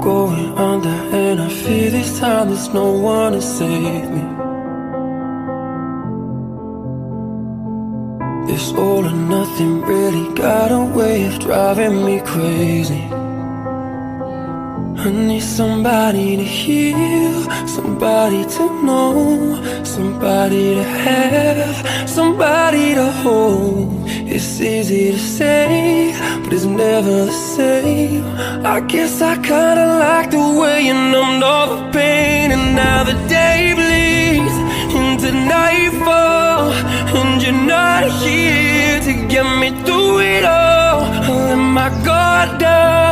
going under, and I fear this time there's no one to save me. This all or nothing really got a way of driving me crazy. I need somebody to heal, somebody to know, somebody to have, somebody to hold. It's easy to say, but it's never the same. I guess I kinda like the way you numbed all the pain. And now the day bleeds into nightfall, and you're not here to get me through it all. I let my guard down,